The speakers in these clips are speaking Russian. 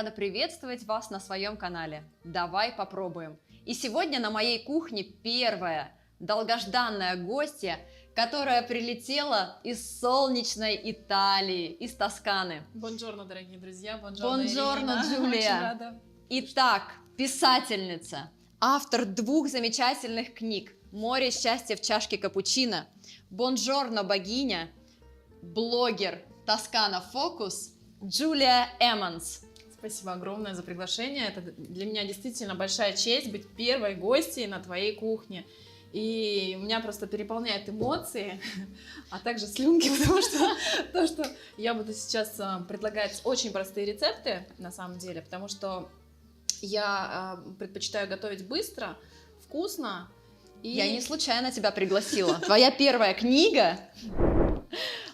рада приветствовать вас на своем канале. Давай попробуем. И сегодня на моей кухне первая долгожданная гостья, которая прилетела из солнечной Италии, из Тосканы. Бонжорно, дорогие друзья. Бонжорно, Бонжорно, Джулия. Очень рада. Итак, писательница, автор 2 замечательных книг «Море счастья в чашке капучино», «Бонжорно, богиня», блогер Тоскана Фокус Джулия Эммонс. Спасибо огромное за приглашение. Это для меня действительно большая честь быть первой гостьей на твоей кухне. И меня просто переполняют эмоции, а также слюнки, потому что я буду сейчас предлагать очень простые рецепты, на самом деле, потому что я предпочитаю готовить быстро, вкусно. Я не случайно тебя пригласила. Твоя первая книга,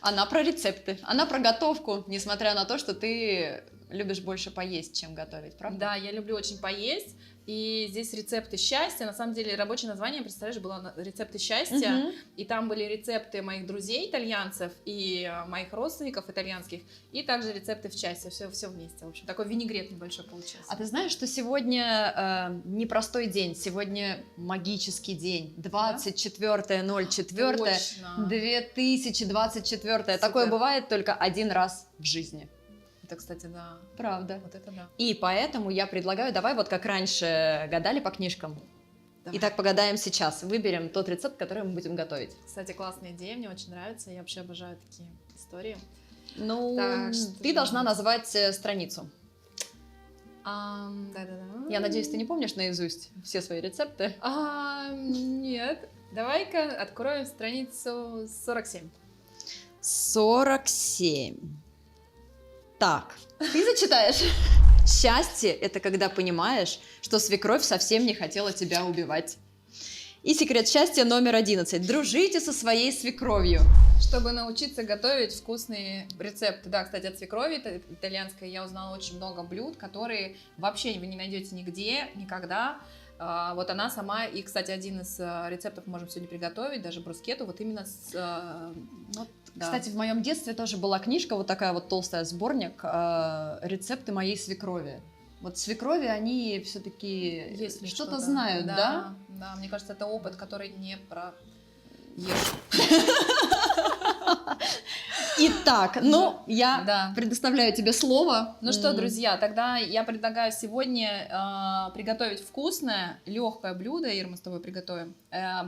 она про рецепты, она про готовку, несмотря на то, что ты любишь больше поесть, чем готовить, правда? Да, я люблю очень поесть. И здесь рецепты счастья. На самом деле рабочее название, представляешь, было рецепты счастья. И там были рецепты моих друзей итальянцев и моих родственников итальянских. И также рецепты в счастье. Все вместе. В общем, такой винегрет небольшой получился. А ты знаешь, что сегодня непростой день? Сегодня магический день. 24.04.2024. Супер. Такое бывает только один раз в жизни. Это, кстати, да. Правда. Вот это да. И поэтому я предлагаю, давай вот как раньше гадали по книжкам. Давай. Итак, погадаем сейчас. Выберем тот рецепт, который мы будем готовить. Кстати, классная идея, мне очень нравится. Я вообще обожаю такие истории. Ну, Так, ты должна назвать страницу. Да-да-да. Я надеюсь, ты не помнишь наизусть все свои рецепты? Нет. Давай-ка откроем страницу 47. 47. Так, ты зачитаешь. Счастье – это когда понимаешь, что свекровь совсем не хотела тебя убивать. И секрет счастья номер 11. Дружите со своей свекровью. Чтобы научиться готовить вкусные рецепты. Да, кстати, от свекрови итальянской я узнала очень много блюд, которые вообще вы не найдете нигде, никогда. Вот она сама, и, кстати, один из рецептов можем сегодня приготовить, даже брускетту, вот именно с... Вот, да. Кстати, в моем детстве тоже была книжка, вот такая вот толстая, сборник, рецепты моей свекрови. Вот свекрови, они все-таки что-то знают, да? Да, мне кажется, это опыт, который не про... Итак, я предоставляю тебе слово. Ну что, друзья, тогда я предлагаю сегодня приготовить вкусное, легкое блюдо. Ира, мы с тобой приготовим.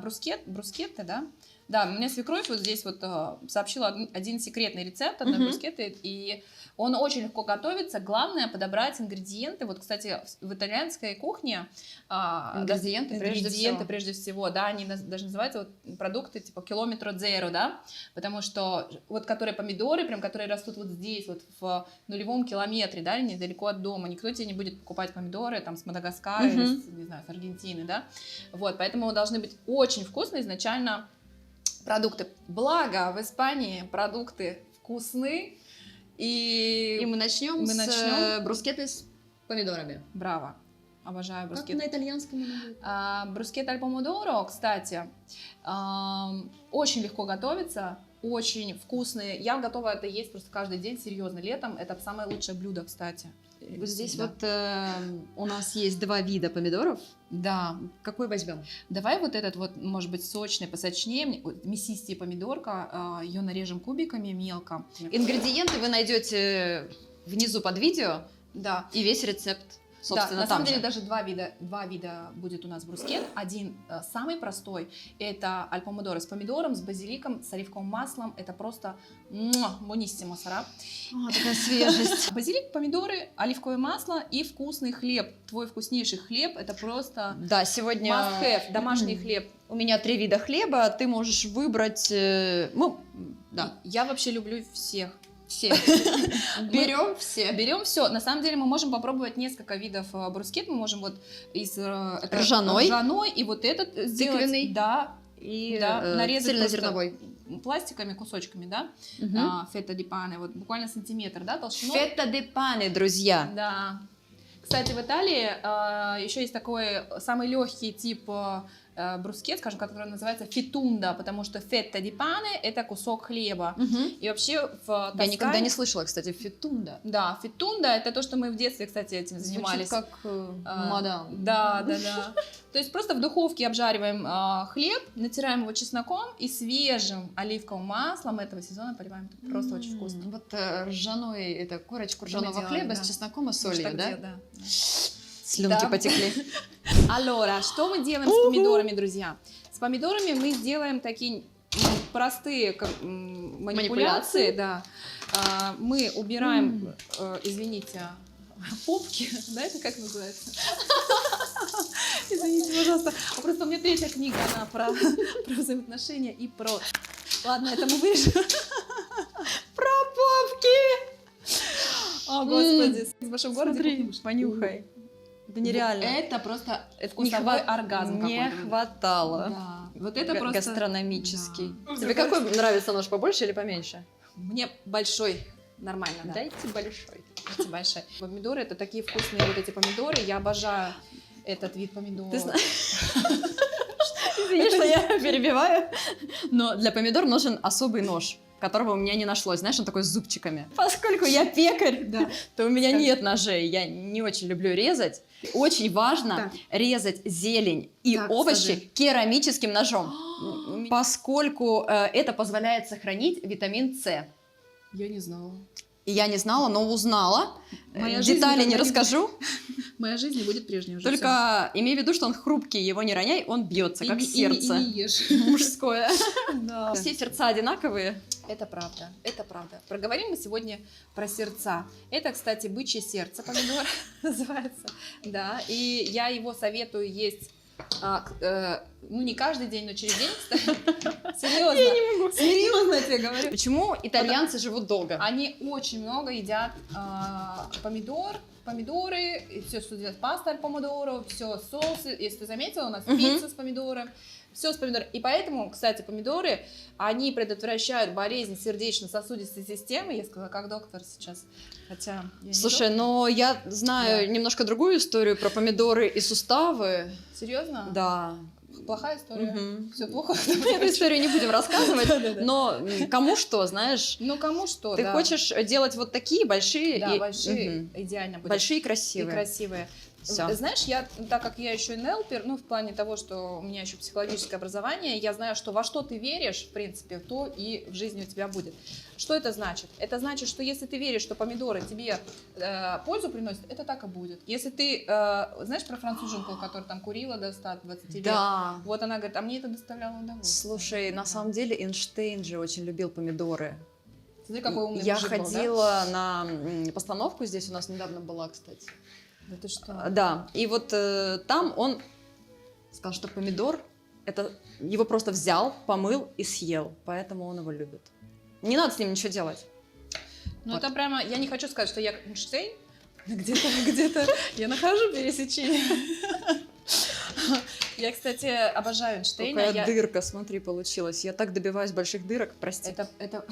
Брускетты, да? Да, у меня свекровь вот здесь вот сообщила один секретный рецепт одной брускетты, и он очень легко готовится. Главное подобрать ингредиенты. Вот, кстати, в итальянской кухне ингредиенты прежде всего, да, они даже называются вот продукты типа километро зеро, да, потому что вот которые помидоры, прям которые растут вот здесь, вот в нулевом километре, да, недалеко от дома, никто тебе не будет покупать помидоры там с Мадагаскара или, не знаю, с Аргентины, да, вот, поэтому должны быть очень вкусные изначально продукты. Благо в Испании продукты вкусны. И мы начнем с брускетты с помидорами. Браво. Обожаю брускетты. Как на итальянском? Брускетта аль помодоро, кстати, очень легко готовится, очень вкусные. Я готова это есть просто каждый день, серьезно. Летом это самое лучшее блюдо, кстати. Вот здесь вот у нас есть 2 вида помидоров. Да. Какой возьмем? Давай вот этот вот, может быть, сочный, посочнее. Мясистая помидорка, ее нарежем кубиками мелко. Ингредиенты вы найдете внизу под видео. Да. И весь рецепт, собственно, да, на самом деле даже два вида будет у нас брускет. Один самый простой, это аль помодоро с помидором, с базиликом, с оливковым маслом. Это просто буониссимо, сара. О, такая свежесть. Базилик, помидоры, оливковое масло и вкусный хлеб. Твой вкуснейший хлеб, это просто сегодня must have, домашний хлеб. У меня 3 вида хлеба, ты можешь выбрать. Я вообще люблю всех. Все. Берем все. Берем все. На самом деле мы можем попробовать несколько видов брускет. Мы можем вот из ржаной и вот этот сделать. Тыквенный. Да. И нарезать цельнозерновой. Пластиками, кусочками, да? Фета ди пане, вот буквально сантиметр, да, толщиной. Фета ди пане, друзья. Да. Кстати, в Италии еще есть такой самый легкий тип брускет, скажем, который называется фетунда, потому что фетта ди пане – это кусок хлеба. И вообще в Я никогда Тоскане... не слышала, кстати, фетунда. Да, фетунда – это то, что мы в детстве, кстати, этим занимались. Звучит как мадам. Да. То есть просто в духовке обжариваем хлеб, натираем его чесноком и свежим оливковым маслом этого сезона поливаем. Это просто очень вкусно. Вот ржаной, это корочку ржаного делали, хлеба да. с чесноком и Мы ж солью, так да? да. Слюнки Да. потекли. Allora, что мы делаем с помидорами, друзья? С помидорами мы сделаем такие простые манипуляции. Да. Мы убираем, извините, попки, да, это как называется? Извините, пожалуйста. Просто у меня третья книга, она про взаимоотношения и про... Ладно, это мы вырежем. Про попки! О, господи, с большого города. Смотри, понюхай. Это нереально. Это просто Не вкусовой хват- оргазм Не какой-то. хватало. Да. Вот это просто... Гастрономический. Да. Тебе какой нравится нож, побольше или поменьше? Мне большой нормально, да. Дайте большой. Эти большие. Помидоры — это такие вкусные вот эти помидоры. Я обожаю этот вид помидор. Ты знаешь... Извини, что я перебиваю, но для помидор нужен особый нож, которого у меня не нашлось. Знаешь, он такой с зубчиками. Поскольку я пекарь, Да. то у меня Скажи. нет ножей. Я не очень люблю резать. Очень важно резать зелень и Так, овощи скажи. керамическим ножом, поскольку это позволяет сохранить витамин С. Я не знала. И я не знала, но узнала. Моя жизнь Детали не никогда не расскажу. Моя жизнь не будет прежней уже. Только имей в виду, что он хрупкий, его не роняй, он бьется, как сердце И не ешь. мужское. Да. Все сердца одинаковые. Это правда, это правда. Проговорим мы сегодня про сердца. Это, кстати, бычье сердце помидор называется. Да, и я его советую есть, ну, не каждый день, но через день, кстати. Серьезно. Я не могу. Серьезно я тебе говорю. Почему итальянцы живут долго? Они очень много едят помидоры, и все, что делать, паста аль помидоро, все, соусы. Если ты заметила, у нас пицца с помидором. Все с помидором. И поэтому, кстати, помидоры, они предотвращают болезнь сердечно-сосудистой системы. Я сказала, как доктор сейчас. Хотя я не Слушай, доктор. но я знаю немножко другую историю про помидоры и суставы. Серьезно? Да. Плохая история. Мгм. Все плохо. Эту историю не будем рассказывать, Да-да-да. но кому что, знаешь, Ну, кому что, ты да. хочешь делать вот такие большие Да, и большие, Мгм. идеально будет. большие и И красивые. красивые. Всё. Знаешь, я, так как я еще и нелпер, ну, в плане того, что у меня еще психологическое образование, я знаю, что во что ты веришь, в принципе, то и в жизни у тебя будет. Что это значит? Это значит, что если ты веришь, что помидоры тебе пользу приносят, это так и будет. Если ты, знаешь про француженку, которая там курила до 120 лет? Да. Вот она говорит, а мне это доставляло удовольствие. Слушай, на самом деле Эйнштейн же очень любил помидоры. Смотри, какой умный Я мужик был, да? ходила на постановку, здесь у нас недавно была, кстати. Да ты что? Да, и вот там он сказал, что помидор, это его просто взял, помыл и съел, поэтому он его любит. Не надо с ним ничего делать. Ну, Вот. это прямо, я не хочу сказать, что я Эйнштейн, где-то я нахожу пересечение. Я, кстати, обожаю Эйнштейна. Какая дырка, смотри, получилась. Я так добиваюсь больших дырок, прости. Это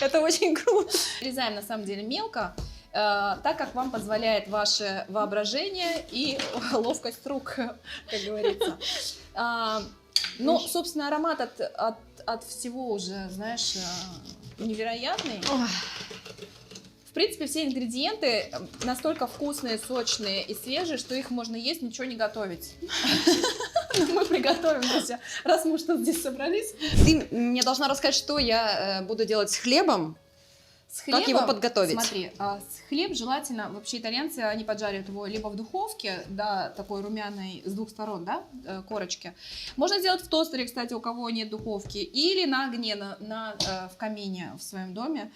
Это очень круто. нарезаем на самом деле мелко, так как вам позволяет ваше воображение и ловкость рук, как говорится. Ну, собственно, аромат от всего уже, знаешь, невероятный. В принципе, все ингредиенты настолько вкусные, сочные и свежие, что их можно есть, ничего не готовить. Но мы приготовим, друзья, раз мы что здесь собрались. Ты мне должна рассказать, что я буду делать с хлебом. С Как его подготовить? Смотри, хлеб желательно, вообще итальянцы, они поджаривают его либо в духовке, да, такой румяной, с двух сторон, да, корочки. Можно сделать в тостере, кстати, у кого нет духовки, или на огне, в камине в своем доме.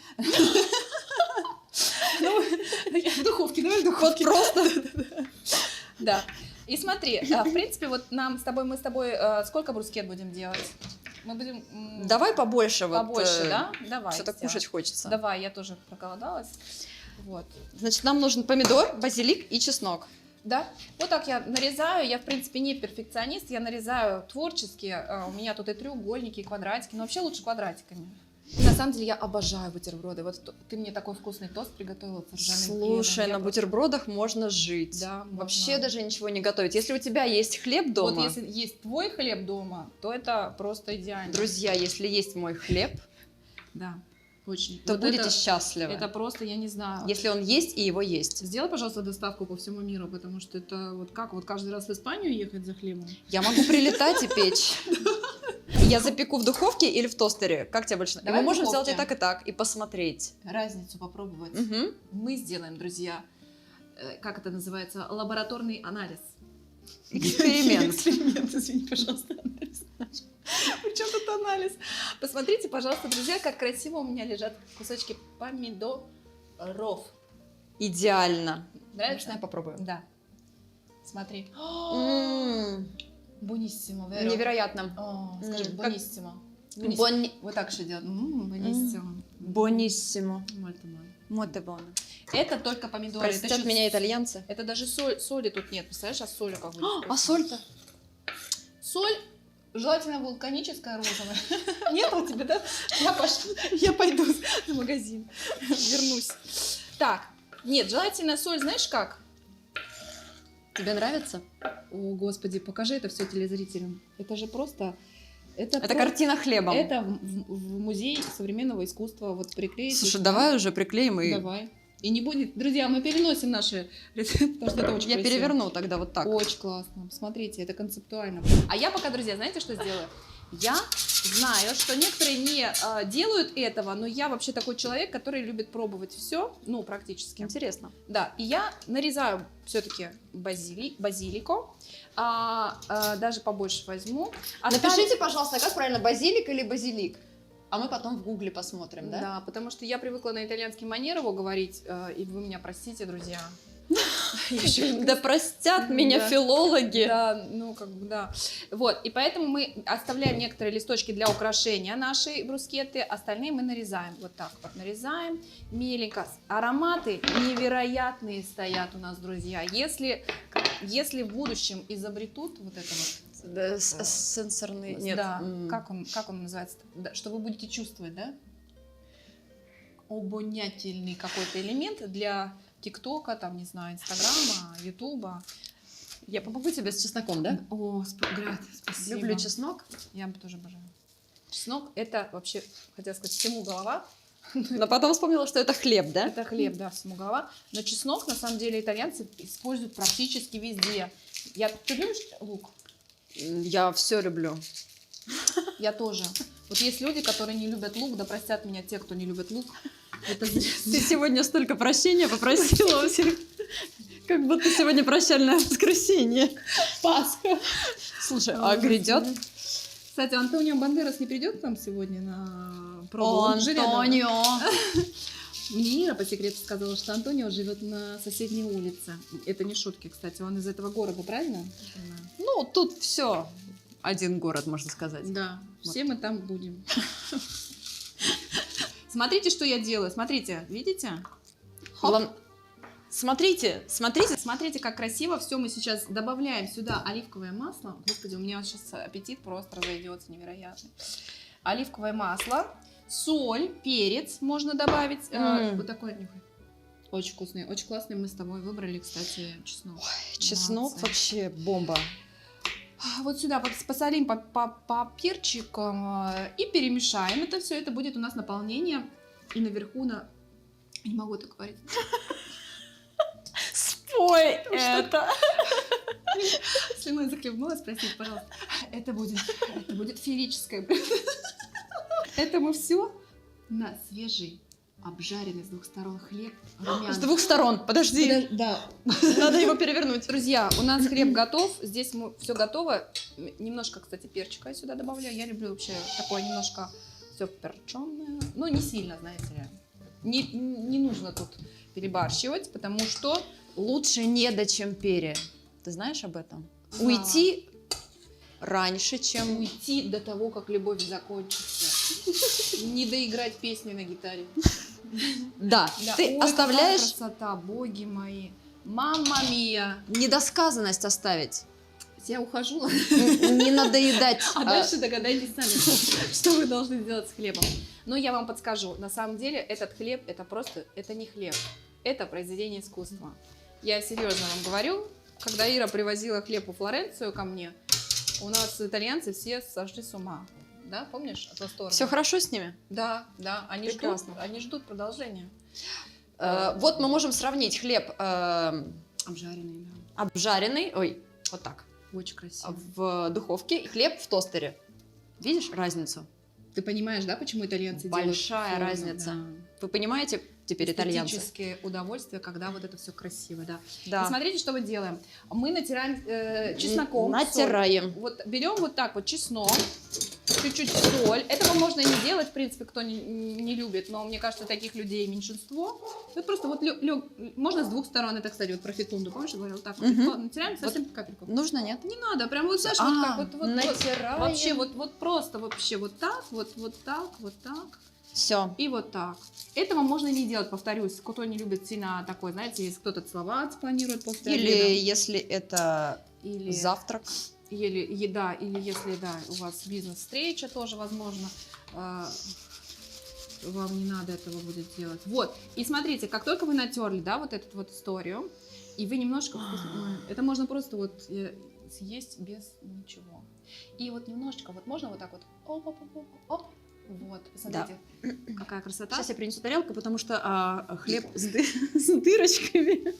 В духовке, давай в духовке. Просто. Да. И смотри, в принципе, вот мы с тобой сколько брускет будем делать? Мы будем... Давай побольше. Побольше, да? Давай. Что-то сделаем. кушать хочется. Давай, я тоже проголодалась. Вот. Значит, нам нужен помидор, базилик и чеснок. Да, вот так я нарезаю. Я, в принципе, не перфекционист, я нарезаю творчески. У меня тут и треугольники, и квадратики, но вообще лучше квадратиками. На самом деле я обожаю бутерброды. Вот ты мне такой вкусный тост приготовила с ржаным Слушай, хлебом. на бутербродах можно жить. Да, Вообще можно. даже ничего не готовить. Если у тебя есть хлеб дома, Вот если есть твой хлеб дома, то это просто идеально. друзья, если есть мой хлеб, Да, очень. то Вот будете счастливы. это просто, я не знаю. Если он есть и его есть. Сделай, пожалуйста, доставку по всему миру, потому что это вот как вот каждый раз в Испанию ехать за хлебом. Я могу прилетать и печь. Я запеку в духовке или в тостере? Как тебе больше? Давай Мы в можем духовке. сделать и так, и посмотреть. Разницу попробовать. Мгм. Мы сделаем, друзья, как это называется, лабораторный анализ. Эксперимент. Эксперимент, извини, пожалуйста, анализ. Причем тут анализ? Посмотрите, пожалуйста, друзья, как красиво у меня лежат кусочки помидоров. Идеально. Нравится? Можно я попробую? Да. Смотри. М, Буниссимо, Невероятно. Скажи, Как- буниссимо. Бонни- Вот так еще делать. Буниссимо. Бонниссимо. Мольто buono. Моте боно. Это только помидоры. Это Простят еще меня итальянцы. Это даже соли тут нет. Представляешь, а соли как будет? А соль-то? Соль желательно вулканическая розовая. Нет у тебя, да? Я пойду в магазин. Вернусь. Так, нет, желательно соль, знаешь как? Тебе нравится? О, господи, покажи это все телезрителям. Это же просто... Это картина хлебом. Это в музей современного искусства. Вот приклеить. Слушай, давай уже приклеим и... Давай. И не будет... Друзья, мы переносим наши рецепты, потому что это очень Я красиво. переверну тогда вот так. Очень классно. Смотрите, это концептуально. А я пока, друзья, знаете, что сделаю? Я знаю, что некоторые не делают этого, но я вообще такой человек, который любит пробовать все, ну, практически. Интересно. Да, и я нарезаю все-таки базилику, даже побольше возьму. Напишите, пожалуйста, как правильно, базилик или базилик? А мы потом в гугле посмотрим, да? Да, потому что я привыкла на итальянский манер его говорить, и вы меня простите, друзья. Да простят меня Да. филологи. Да, ну как бы да. Вот, и поэтому мы оставляем некоторые листочки для украшения нашей брускетты, остальные мы нарезаем. Вот так вот нарезаем меленько. Ароматы невероятные стоят у нас, друзья. Если в будущем изобретут вот это вот, Да, сенсорный... Нет. да, как он называется? Да, что вы будете чувствовать, да? Обонятельный какой-то элемент для ТикТока, там, не знаю, Инстаграма, Ютуба. Я помогу тебе с чесноком, да? О, спасибо. Люблю чеснок. Я тоже обожаю. Чеснок — это вообще, хотела сказать, всему голова. Но потом вспомнила, что это хлеб, да? Это хлеб, да, всему голова. Но чеснок, на самом деле, итальянцы используют практически везде. Ты любишь лук? Я все люблю. Я тоже. Вот есть люди, которые не любят лук, да простят меня те, кто не любит лук. Это Ты сегодня столько прощения попросила у всех. Как будто сегодня прощальное воскресенье. Пасха. Слушай, а грядет? Кстати, Антонио Бандерас не придет к нам сегодня на пробу? О, Он же рядом. Антонио! Мне Ира по секрету сказала, что Антонио живет на соседней улице. Это не шутки, кстати. Он из этого города, правильно? Ну, тут все. Один город, можно сказать. Да, все мы там будем. Смотрите, что я делаю. Смотрите, видите? Хоп. Смотрите. Смотрите, как красиво все мы сейчас добавляем сюда оливковое масло. Господи, у меня сейчас аппетит просто разойдется невероятный. Оливковое масло, соль, перец можно добавить. Вот такой нюхай. Очень вкусный, очень классный. Мы с тобой выбрали, кстати, чеснок. Чеснок Молодцы. вообще бомба. Вот сюда посолим по перчикам и перемешаем. Это все, это будет у нас наполнение. И наверху Не могу так говорить. Спой это! Слюной захлебнулась, простите, пожалуйста. Это будет феерическое блюдо. Это мы все на свежий, обжаренный с двух сторон хлеб. С двух сторон, подожди. Да. Надо его перевернуть. Друзья, у нас хлеб готов. Здесь все готово. Немножко, кстати, перчика я сюда добавляю. Я люблю вообще такое немножко все перченое. Ну, не сильно, знаете ли. Не нужно тут перебарщивать, потому что Лучше недо, чем пере. Ты знаешь об этом? Да. Уйти раньше, чем... уйти до того, как любовь закончится. Не доиграть песню на гитаре. Да, Да. ты Ой, оставляешь какая красота, боги мои. Мамма мия. недосказанность оставить. Я ухожу. Не надоедать. А дальше догадайтесь сами, что вы должны сделать с хлебом. Но я вам подскажу, на самом деле этот хлеб, это не хлеб, это произведение искусства. Я серьезно вам говорю, когда Ира привозила хлеб во Флоренцию ко мне, у нас итальянцы все сошли с ума. Да, помнишь, от восторга? Все хорошо с ними? Да, они ждут продолжения. Вот мы можем сравнить хлеб Обжаренный, да. обжаренный, ой, вот так, Очень красиво. в духовке, и хлеб в тостере. Видишь разницу? Ты понимаешь, да, почему итальянцы Большая делают разница. Да. Вы понимаете теперь итальянцы? Эстетическое удовольствие, когда вот это все красиво, да. Да. И смотрите, что мы делаем. Мы натираем чесноком. Натираем. Соль. Вот берем вот так вот чеснок, чуть-чуть соль. Этого можно и не делать, в принципе, кто не любит, но мне кажется, таких людей меньшинство. Вот просто вот можно с двух сторон, это, кстати, вот про фетунду, помнишь, я говорила, вот так вот натираем совсем по капельку. Нужно, нет? Не надо, прям вот, знаешь, вот как вот натираем. вообще вот просто вообще вот так, вот так, вот так. Все. И вот так. Этого можно не делать, повторюсь. Кто не любит сильно такой, знаете, если кто-то целоваться планирует после Или обеда. если это Или завтрак. или еда, или если, да, у вас бизнес-встреча тоже возможно, вам не надо этого будет делать. Вот, и смотрите, как только вы натерли, да, вот эту вот историю, и вы немножко, это можно просто вот съесть без ничего. И вот немножечко, вот можно вот так вот, оп, вот, посмотрите, какая красота. Сейчас я принесу тарелку, потому что хлеб с дырочками.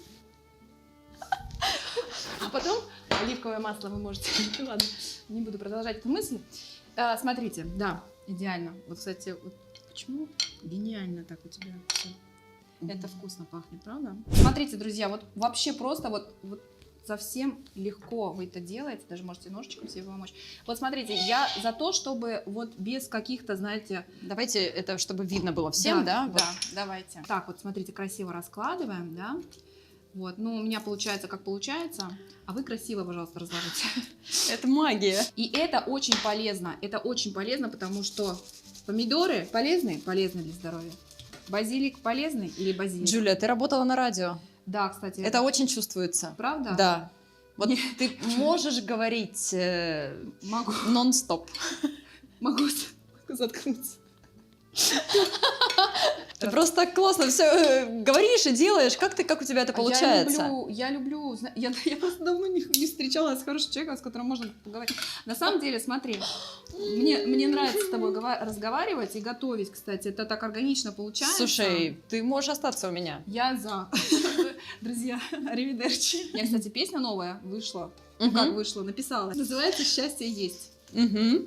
А потом оливковое масло вы можете. Ладно, не буду продолжать эту мысль. Смотрите, да, идеально. Вот, кстати, вот почему гениально так у тебя все. Это вкусно пахнет, правда? Смотрите, друзья, вот вообще просто вот совсем легко вы это делаете, даже можете ножичком себе помочь. Вот смотрите, я за то, чтобы вот без каких-то, знаете... Давайте это, чтобы видно было всем, да? Да, давайте. Так, вот смотрите, красиво раскладываем, да? Вот, ну, у меня получается, как получается, а вы красиво, пожалуйста, разложите. Это магия. И это очень полезно, потому что помидоры полезны для здоровья. Базилик полезный или базилик? Джулия, ты работала на радио. Да, кстати. Это очень чувствуется. Правда? Да. Вот ты можешь говорить Могу. нон-стоп. Могу заткнуться. Ты просто так классно все говоришь и делаешь. Как у тебя это получается? Я люблю. Я просто давно не встречалась с хорошим человеком, с которым можно поговорить. На самом деле, смотри, мне нравится с тобой разговаривать и готовить, кстати. Это так органично получается. Слушай, ты можешь остаться у меня. Я за. Друзья, аривидерчи. У меня, кстати, песня новая вышла. Ну, как вышла, написала. Называется «Счастье есть».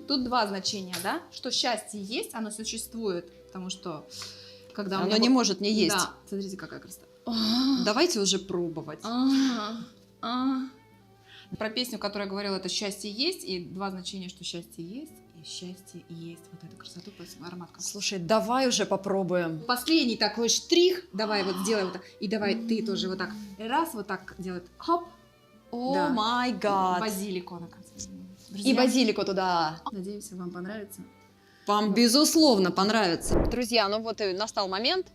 Тут два значения, да? Что счастье есть, оно существует, потому что когда оно не может не есть. Да, смотрите, какая красота. Давайте уже пробовать. Про песню, которую я говорила, это «Счастье есть», и два значения, что счастье есть, и счастье есть. Вот эту красоту, аромат. Слушай, давай уже попробуем. Последний такой штрих, давай вот сделай вот так, и давай ты тоже вот так, раз вот так делает, хоп. О май гад. Базилику на конце. И базилику туда. Надеемся, вам понравится. Вам, безусловно, понравится. Друзья, ну вот и настал момент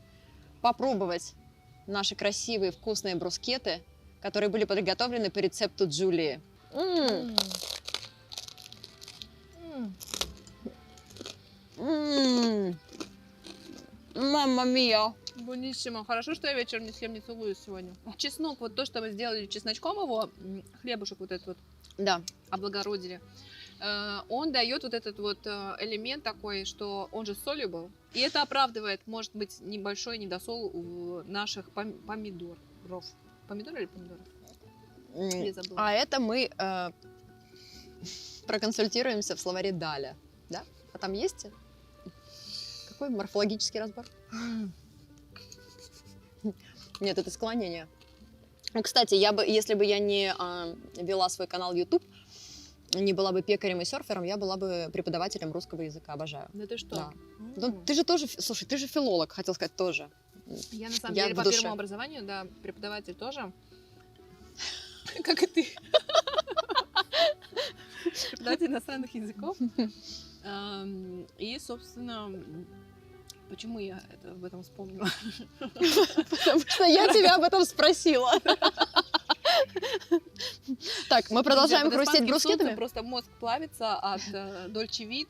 попробовать наши красивые вкусные брускеты, которые были подготовлены по рецепту Джулии. Мамма миа. Буниссимо. Хорошо, что я вечером ни с кем не целуюсь сегодня. Чеснок, вот то, что мы сделали чесночком его, хлебушек вот этот вот, да, облагородили, он дает вот этот вот элемент такой, что он же soluble, и это оправдывает, может быть, небольшой недосол у наших помидоров. Помидоры или помидоры? Я забыла. А это мы проконсультируемся в словаре Даля, да? А там есть какой морфологический разбор? Нет, это склонение. Ну, кстати, если бы я не вела свой канал YouTube, не была бы пекарем и серфером, я была бы преподавателем русского языка. Обожаю. Да ты что? Да. Ну, ты же тоже, слушай, ты же филолог, хотел сказать, тоже. Я на самом деле по первому образованию, да, преподаватель тоже. Как и ты. Преподаватель иностранных языков. И, собственно, почему я об этом вспомнила? Потому что я тебя об этом спросила. Так, мы продолжаем хрустеть брускетами. Просто мозг плавится от Дольче Виты.